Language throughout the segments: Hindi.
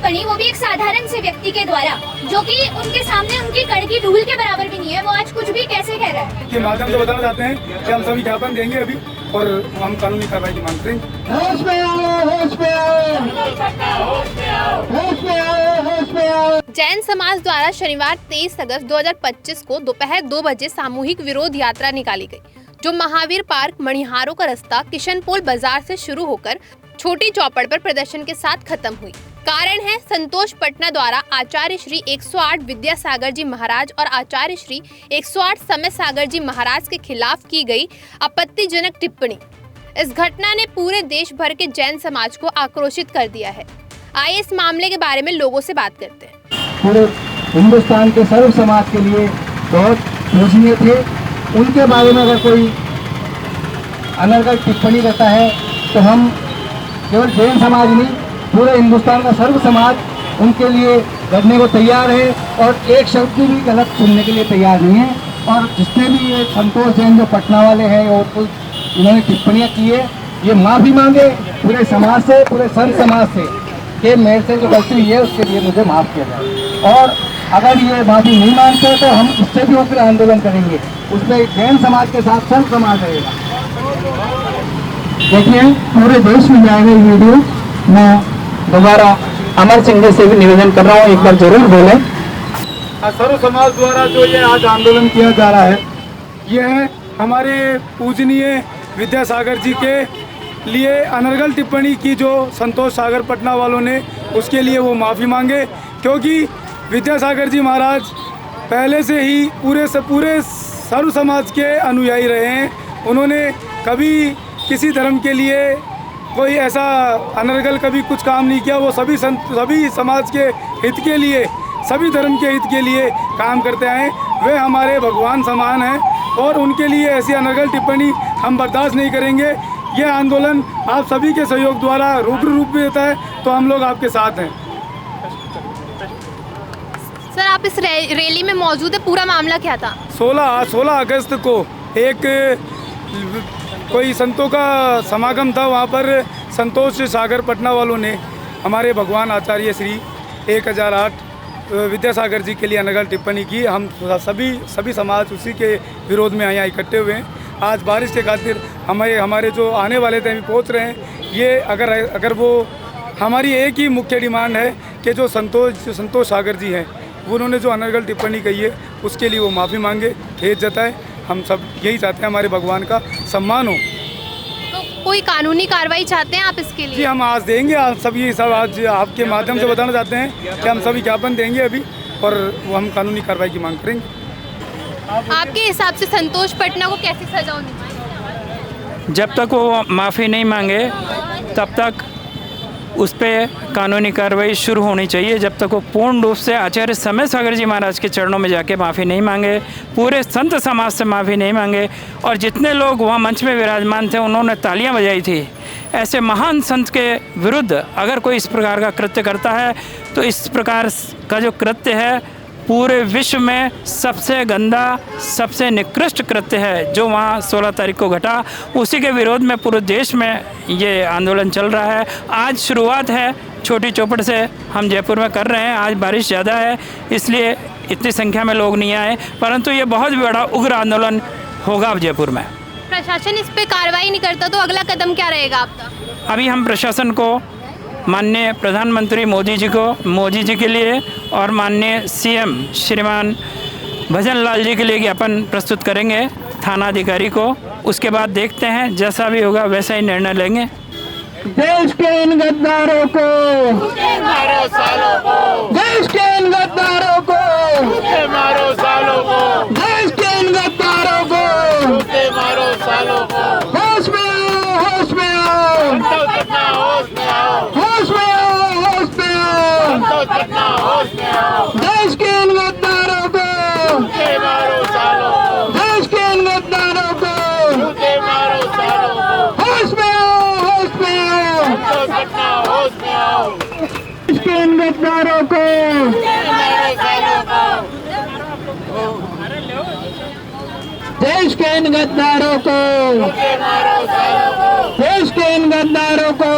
टिप्पणी, वो भी एक साधारण से व्यक्ति के द्वारा, जो कि उनके सामने उनकी कड़की धूल के बराबर भी नहीं है, वो आज कुछ भी कैसे कह रहा है। के माध्यम से बताना चाहते हैं कि हम सभी ज्ञापन देंगे अभी और हम कानूनी कार्रवाई की मांग करेंगे। होश में आओ, होश में आओ, होश में आओ, होश में आओ। जैन समाज द्वारा शनिवार 23 अगस्त 2025 को दोपहर 2 बजे सामूहिक विरोध यात्रा निकाली गई, जो महावीर पार्क, मणिहारों का रास्ता, किशनपोल बाजार से शुरू होकर छोटी चौपड़ पर प्रदर्शन के साथ खत्म हुई। कारण है संतोष पटना द्वारा आचार्य श्री 108 विद्यासागर जी महाराज और आचार्य श्री 108 समय सागर जी महाराज के खिलाफ की गई आपत्तिजनक टिप्पणी। इस घटना ने पूरे देश भर के जैन समाज को आक्रोशित कर दिया है। आइए इस मामले के बारे में लोगों से बात करते हैं। पूरे हिंदुस्तान के सर्व समाज के लिए बहुत पूजनीय थे। उनके बारे में अगर कोई अनर्गल टिप्पणी करता है तो हम केवल जैन समाज नहीं, पूरे हिंदुस्तान का सर्व समाज उनके लिए लड़ने को तैयार है और एक शब्द भी गलत सुनने के लिए तैयार नहीं है। और जितने भी ये संतोष जैन जो पटना वाले हैं और कुछ इन्होंने टिप्पणियाँ की है, ये माफ़ी मांगे पूरे समाज से, पूरे संत समाज से कि मेरे से जो गलती हुई है उसके लिए मुझे माफ़ किया जाए। और अगर ये माफ़ी नहीं मानते तो हम इससे भी ऊपर आंदोलन करेंगे, उसमें जैन समाज के साथ संत समाज रहेगा। देखिए पूरे देश में जाएगा ये वीडियो। मैं दोबारा अमर सिंह जी से भी निवेदन कर रहा हूँ, एक बार जरूर बोलें। सर्व समाज द्वारा जो ये आज आंदोलन किया जा रहा है, ये है हमारे पूजनीय विद्यासागर जी के लिए अनर्गल टिप्पणी की जो संतोष सागर पटना वालों ने, उसके लिए वो माफ़ी मांगे, क्योंकि विद्यासागर जी महाराज पहले से ही पूरे सर्व समाज के अनुयायी रहे हैं। उन्होंने कभी किसी धर्म के लिए कोई ऐसा अनर्गल कभी कुछ काम नहीं किया। वो सभी समाज के हित के लिए, सभी धर्म के हित के लिए काम करते आए। वे हमारे भगवान समान हैं और उनके लिए ऐसी अनर्गल टिप्पणी हम बर्दाश्त नहीं करेंगे। ये आंदोलन आप सभी के सहयोग द्वारा रुद्र रूप में देता है, तो हम लोग आपके साथ हैं। सर, आप इस रैली में मौजूद है, पूरा मामला क्या था? 16 अगस्त को एक कोई संतों का समागम था। वहाँ पर संतोष सागर पटना वालों ने हमारे भगवान आचार्य श्री 1008 विद्यासागर जी के लिए अनर्गल टिप्पणी की। हम सभी समाज उसी के विरोध में यहाँ इकट्ठे हुए हैं। आज बारिश के खातिर हमारे जो आने वाले थे अभी पहुँच रहे हैं। ये अगर वो हमारी एक ही मुख्य डिमांड है कि जो संतोष सागर जी हैं, उन्होंने जो अनर्गल टिप्पणी कही है उसके लिए वो माफ़ी मांगे, खेद जताए। हम सब यही चाहते हैं, हमारे भगवान का सम्मान हो। तो कोई कानूनी कार्रवाई चाहते हैं आप इसके लिए? जी, हम आज देंगे। आज आपके माध्यम से बताना चाहते हैं कि हम सभी ज्ञापन देंगे अभी और वो हम कानूनी कार्रवाई की मांग करेंगे। आपके हिसाब से संतोष पटना को कैसी सजा होनी चाहिए? जब तक वो माफ़ी नहीं मांगे तब तक उस पर कानूनी कार्रवाई शुरू होनी चाहिए। जब तक वो पूर्ण रूप से आचार्य समय सागर जी महाराज के चरणों में जाके माफ़ी नहीं मांगे, पूरे संत समाज से माफ़ी नहीं मांगे, और जितने लोग वहाँ मंच में विराजमान थे उन्होंने तालियां बजाई थी, ऐसे महान संत के विरुद्ध अगर कोई इस प्रकार का कृत्य करता है तो इस प्रकार का जो कृत्य है पूरे विश्व में सबसे गंदा, सबसे निकृष्ट कृत्य है जो वहाँ 16 तारीख को घटा। उसी के विरोध में पूरे देश में ये आंदोलन चल रहा है। आज शुरुआत है छोटी चौपड़ से, हम जयपुर में कर रहे हैं। आज बारिश ज़्यादा है इसलिए इतनी संख्या में लोग नहीं आए, परंतु ये बहुत बड़ा उग्र आंदोलन होगा अब जयपुर में। प्रशासन इस पर कार्रवाई नहीं करता तो अगला कदम क्या रहेगा आपका? अभी हम प्रशासन को माननीय प्रधानमंत्री मोदी जी के लिए और माननीय सीएम श्रीमान भजन लाल जी के लिए ज्ञापन प्रस्तुत करेंगे थाना अधिकारी को। उसके बाद देखते हैं, जैसा भी होगा वैसा ही निर्णय लेंगे। देश के इन गद्दारों को, देश के इन गद्दारों को, मारो सालों को, देश के इन गद्दारों को, मारो सालों को। होश में आओ, होश में आओ, होश में आओ, होश में आओ, होश में आओ, होश में आओ। देश के इन गद्दारों को, मारो सालों को, देश के इन गद्दारों को, मारो सालों को। होश में आओ, होश में आओ, होश में आओ, देश के इन गद्दारों को, मारो सालों को। देश के इन गद्दारों को, मारो सालों को, देश के इन गद्दारों को,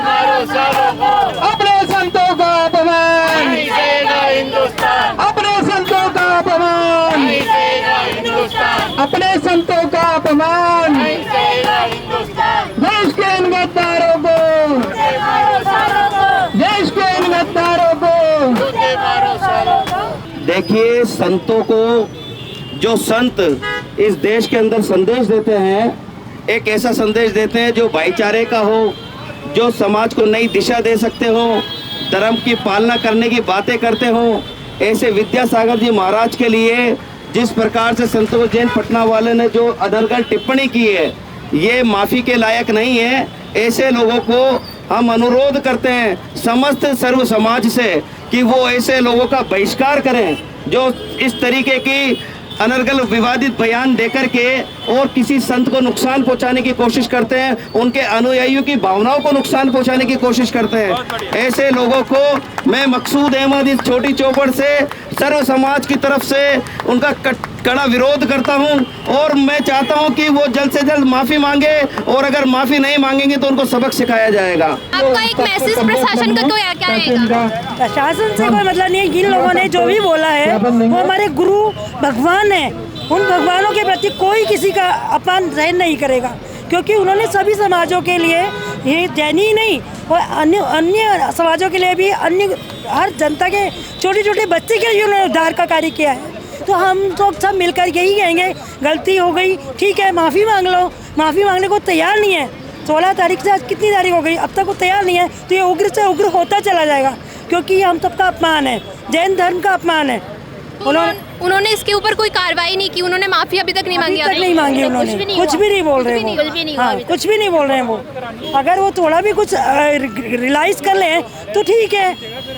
मारो सालों को। अपने संतों को अपने संतों का अपमान, नहीं सहेगा हिंदुस्तान। देश के इन गद्दारों को, जूते मारो सालों को, देश के इन गद्दारों को। जूते मारो सालों को। देखिए, संतों को, जो संत इस देश के अंदर संदेश देते हैं, एक ऐसा संदेश देते हैं जो भाईचारे का हो, जो समाज को नई दिशा दे सकते हो, धर्म की पालना करने की बातें करते हो। ऐसे विद्यासागर जी महाराज के लिए जिस प्रकार से संतोष जैन पटना वाले ने जो अनर्गल टिप्पणी की है, ये माफ़ी के लायक नहीं है। ऐसे लोगों को हम अनुरोध करते हैं समस्त सर्व समाज से कि वो ऐसे लोगों का बहिष्कार करें जो इस तरीके की अनर्गल विवादित बयान देकर के और किसी संत को नुकसान पहुंचाने की कोशिश करते हैं, उनके अनुयायियों की भावनाओं को नुकसान पहुंचाने की कोशिश करते हैं। ऐसे लोगों को मैं मकसूद अहमद इस छोटी चौपड़ से सर्व समाज की तरफ से उनका कड़ा विरोध करता हूं और मैं चाहता हूं कि वो जल्द से जल्द माफ़ी मांगे और अगर माफ़ी नहीं मांगेंगे तो उनको सबक सिखाया जाएगा। आपका एक मैसेज प्रशासन का क्या रहेगा? प्रशासन से कोई मतलब नहीं है। इन लोगों ने जो भी बोला है वो हमारे गुरु भगवान है। उन भगवानों के प्रति कोई किसी का अपमान सहन नहीं करेगा, क्योंकि उन्होंने सभी समाजों के लिए, ये जैनी ही नहीं और अन्य समाजों के लिए भी, अन्य हर जनता के छोटे छोटे बच्चे के लिए उन्होंने उद्धार का कार्य किया है। तो हम तो सब मिलकर यही कहेंगे, गलती हो गई, ठीक है, माफ़ी मांग लो। माफ़ी मांगने को तैयार नहीं है। 16 तारीख से आज कितनी तारीख हो गई, अब तक वो तैयार नहीं है। तो ये उग्र से उग्र होता चला जाएगा, क्योंकि ये हम सबका अपमान है, जैन धर्म का अपमान है। उन्होंने इसके ऊपर कोई कार्रवाई नहीं की, उन्होंने माफी अभी तक नहीं मांगी। अभी तक नहीं मांगी उन्होंने, कुछ भी नहीं बोल रहे वो, हाँ, कुछ भी नहीं बोल रहे हैं वो। अगर वो थोड़ा भी कुछ रियलाइज कर ले तो ठीक है।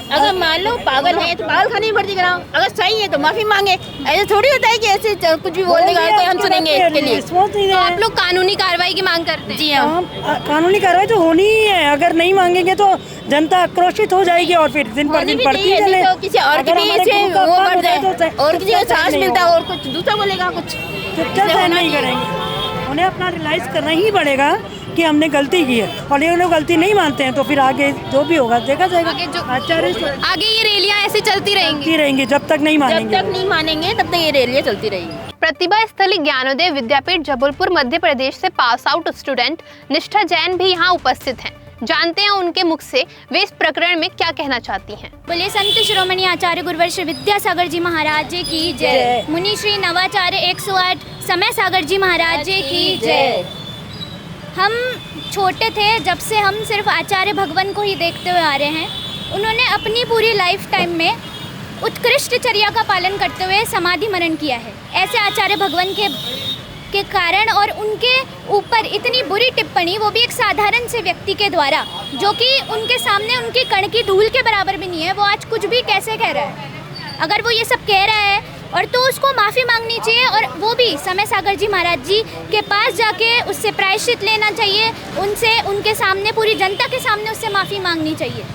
अगर मान लो पागल है तो पागल खाने में भर्ती कराओ, अगर सही है तो माफी मांगे। ऐसे थोड़ी होता है कि ऐसे कुछ भी बोल देगा तो हम सुनेंगे इसके लिए। तो आप लोग कानूनी कार्रवाई की मांग करते हैं? जी हाँ, कानूनी कार्रवाई तो होनी ही है। अगर नहीं मांगेंगे तो जनता आक्रोशित हो जाएगी और फिर दिन पर दिन बढ़ती चले। तो किसी और के भी ऐसे वो बढ़ जाए और किसी को सांस मिलता है और कुछ दूसरा बोलेगा कुछ, चुपचाप सहन नहीं करेंगे। उन्हें अपना रियलाइज करना ही पड़ेगा कि हमने गलती की है, और ये लोग गलती नहीं मानते हैं तो फिर आगे जो भी होगा देखा जाएगा। आगे ये रैलियां ऐसे चलती रहेंगी जब तक नहीं मानेंगे। जब तक नहीं मानेंगे तब तक ये रैलियां चलती रहेगी। प्रतिभा स्थली ज्ञानोदय विद्यापीठ जबलपुर मध्य प्रदेश से पास आउट स्टूडेंट निष्ठा जैन भी यहाँ उपस्थित हैं। जानते हैं उनके मुख से वे इस प्रकरण में क्या कहना चाहती हैं। बोले संत शिरोमणि आचार्य गुरुवर श्री विद्यासागर जी महाराज जी की जय। मुनि श्री नवाचार्य 108 समय सागर जी महाराज जी की जय। हम छोटे थे जब से हम सिर्फ आचार्य भगवान को ही देखते हुए आ रहे हैं। उन्होंने अपनी पूरी लाइफ टाइम में उत्कृष्ट चर्या का पालन करते हुए समाधि मरण किया है। ऐसे आचार्य भगवान के कारण और उनके ऊपर इतनी बुरी टिप्पणी, वो भी एक साधारण से व्यक्ति के द्वारा, जो कि उनके सामने उनकी कण की धूल के बराबर भी नहीं है, वो आज कुछ भी कैसे कह रहा है। अगर वो ये सब कह रहा है और तो उसको माफ़ी मांगनी चाहिए, और वो भी समय सागर जी महाराज जी के पास जाके उससे प्रायश्चित लेना चाहिए, उनसे उनके सामने पूरी जनता के सामने उससे माफ़ी मांगनी चाहिए।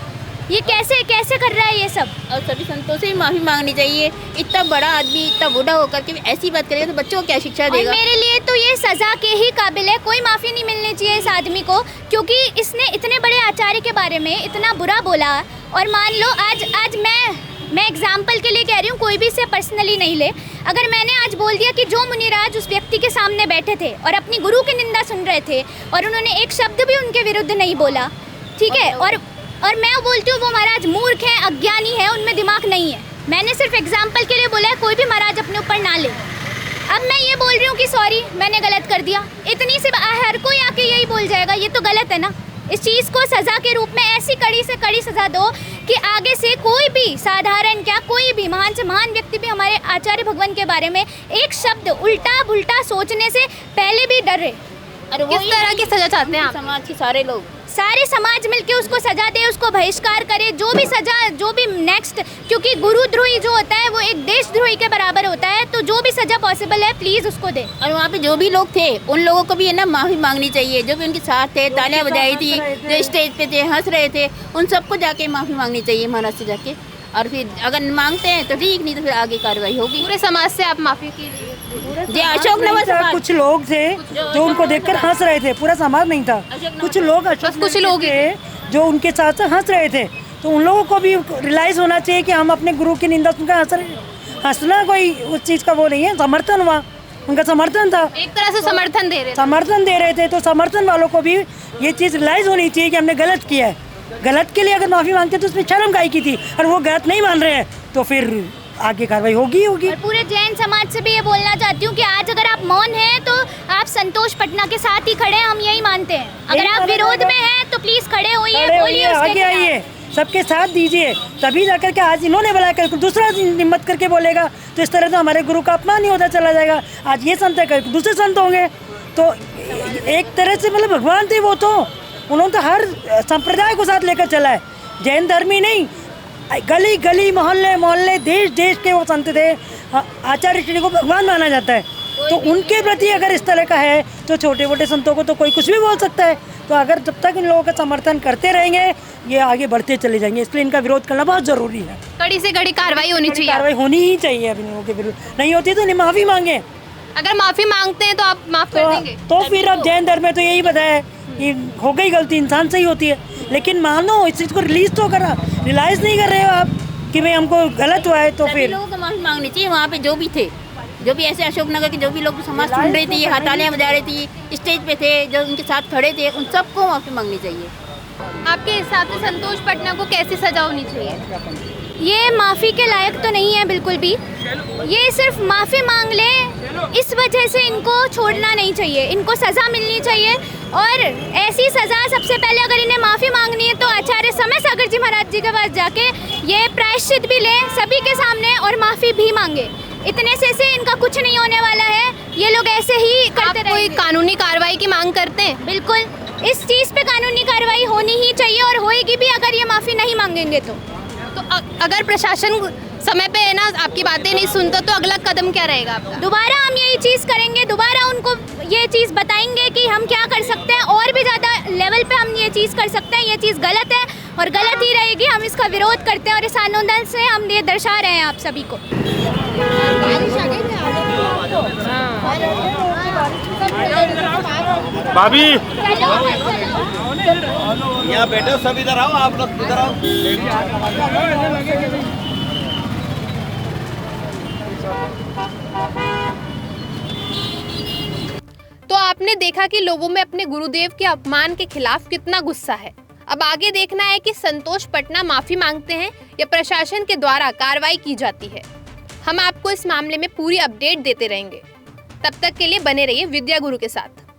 ये कैसे कर रहा है ये सब, और सभी संतों से भी माफी मांगनी चाहिए। इतना बड़ा आदमी इतना बूढ़ा होकर के ऐसी बात करेगा तो बच्चों को क्या शिक्षा देगा। और मेरे लिए तो ये सज़ा के ही काबिल है। कोई माफ़ी नहीं मिलनी चाहिए इस आदमी को, क्योंकि इसने इतने बड़े आचार्य के बारे में इतना बुरा बोला। और मान लो आज मैं एग्जाम्पल के लिए कह रही हूँ, कोई भी इसे पर्सनली नहीं ले। अगर मैंने आज बोल दिया कि जो मुनिराज उस व्यक्ति के सामने बैठे थे और अपनी गुरु की निंदा सुन रहे थे और उन्होंने एक शब्द भी उनके विरुद्ध नहीं बोला, ठीक है, और मैं बोलती हूँ वो महाराज मूर्ख हैं, अज्ञानी है, उनमें दिमाग नहीं है। मैंने सिर्फ एग्जाम्पल के लिए बोला है, कोई भी महाराज अपने ऊपर ना ले। अब मैं ये बोल रही हूँ कि सॉरी मैंने गलत कर दिया, इतनी सी हर कोई आके यही बोल जाएगा, ये तो गलत है ना। इस चीज़ को सज़ा के रूप में ऐसी कड़ी से कड़ी सज़ा दो कि आगे से कोई भी साधारण क्या, कोई भी महान से महान व्यक्ति भी हमारे आचार्य भगवान के बारे में एक शब्द उल्टा पुल्टा सोचने से पहले भी डरे। और किस तरह की सजा चाहते हैं आप? समाज के सारे लोग, सारे समाज मिलके उसको सजा दे, उसको बहिष्कार करे, जो भी सजा, जो भी नेक्स्ट, क्योंकि गुरुद्रोही जो होता है वो एक देशद्रोही के बराबर होता है। तो जो भी सजा पॉसिबल है प्लीज उसको दे। और वहाँ पे जो भी लोग थे उन लोगों को भी है ना माफी मांगनी चाहिए। जो भी उनके साथ थे, तालियां बजाई थी, जो स्टेज पे थे, हंस रहे थे, उन सबको जाके माफी मांगनी चाहिए महाराज से जाके। और फिर अगर मांगते हैं तो ठीक, नहीं तो फिर आगे कार्रवाई होगी। पूरे समाज से आप माफी कीजिए। जी अशोक नगर समाज, कुछ लोग थे जो उनको देखकर हंस रहे थे, पूरा समाज नहीं था। कुछ लोग कुछ लोग थे जो उनके साथ हंस रहे थे। तो उन लोगों को भी रियलाइज होना चाहिए कि हम अपने गुरु की निंदा सुनकर हंस रहे। हंसना कोई उस चीज़ का वो नहीं है, समर्थन हुआ उनका समर्थन था, एक तरह से समर्थन दे रहे थे। तो समर्थन वालों को भी ये चीज़ रियलाइज़ होनी चाहिए कि हमने गलत किया है। गलत के लिए अगर माफ़ी मांगते तो उसमें शर्म काहे की थी, और वो गलत नहीं मान रहे हैं तो फिर आगे कार्रवाई होगी। और पूरे जैन समाज से भी ये बोलना चाहती हूँ कि आज अगर आप मौन हैं तो आप संतोष पटना के साथ ही खड़े हैं, हम यही मानते हैं। अगर आप विरोध में हैं तो प्लीज खड़े होइए, बोलिए, आगे आइए, सबके साथ दीजिए, तभी जाकर के आज इन्होंने बुलाया कर दूसरा हिम्मत करके बोलेगा तो इस तरह तो हमारे गुरु का अपमान ही होता चला जाएगा। आज ये संत है, दूसरे संत होंगे, तो एक तरह से मतलब भगवान थे वो, तो उन्होंने तो हर संप्रदाय को साथ लेकर चला है, जैन धर्म ही नहीं, गली गली मोहल्ले मोहल्ले देश देश के वो संत थे। आचार्य श्री को भगवान माना जाता है, तो उनके प्रति अगर इस तरह का है तो छोटे मोटे संतों को तो कोई कुछ भी बोल सकता है। तो अगर जब तक इन लोगों का समर्थन करते रहेंगे ये आगे बढ़ते चले जाएंगे, इसलिए इनका विरोध करना बहुत ज़रूरी है। कड़ी से कड़ी कार्रवाई होनी चाहिए, कार्रवाई होनी ही चाहिए। अब इन लोगों के विरुद्ध नहीं होती तो नहीं माफ़ी मांगे, अगर माफ़ी मांगते हैं तो आप माफ़ कर देंगे? तो फिर अब जैन धर्म में तो यही बताया है कि हो गई गलती, इंसान से ही होती है, लेकिन मानो इस चीज़ को रिलीज तो करा, रियलाइज़ नहीं कर रहे हो आप कि भाई हमको गलत हुआ है। तो फिर लोगों को माफ़ी मांगनी चाहिए, वहाँ पे जो भी थे, जो भी ऐसे अशोकनगर के जो भी लोग समाज सुन रही थी, हथालियाँ बजा रही थी, स्टेज पे थे, जो उनके साथ खड़े थे, उन सबको माफ़ी मांगनी चाहिए। आपके हिसाब से संतोष पटना को कैसी सजा होनी चाहिए? ये माफ़ी के लायक तो नहीं है बिल्कुल भी, ये सिर्फ माफ़ी मांग ले, इस वजह से इनको छोड़ना नहीं चाहिए, इनको सज़ा मिलनी चाहिए। और ऐसी सज़ा सबसे पहले अगर इन्हें माफ़ी मांगनी है तो आचार्य समय सागर जी महाराज जी के पास जाके ये प्रायश्चित भी लें सभी के सामने और माफ़ी भी मांगे। इतने से इनका कुछ नहीं होने वाला है, ये लोग ऐसे ही करते रहेंगे। कोई कानूनी कार्रवाई की मांग करते हैं? बिल्कुल, इस चीज़ पे कानूनी कार्रवाई होनी ही चाहिए और होएगी भी अगर ये माफ़ी नहीं मांगेंगे तो अगर प्रशासन समय पे है ना आपकी बातें नहीं सुनता तो अगला कदम क्या रहेगा आपका? दोबारा हम यही चीज़ करेंगे, दोबारा उनको ये चीज़ बताएंगे कि हम क्या कर सकते हैं, और भी ज़्यादा लेवल पे हम ये चीज़ कर सकते हैं। ये चीज़ गलत है और गलत ही रहेगी, हम इसका विरोध करते हैं और इस आंदोलन से हम ये दर्शा रहे हैं आप सभी को। भाभी यहाँ बैठो, सब इधर आओ, आप लोग इधर आओ। तो आपने देखा कि लोगों में अपने गुरुदेव के अपमान के खिलाफ कितना गुस्सा है। अब आगे देखना है कि संतोष पटना माफी मांगते हैं या प्रशासन के द्वारा कार्रवाई की जाती है। हम आपको इस मामले में पूरी अपडेट देते रहेंगे। तब तक के लिए बने रहिए विद्या गुरु के साथ।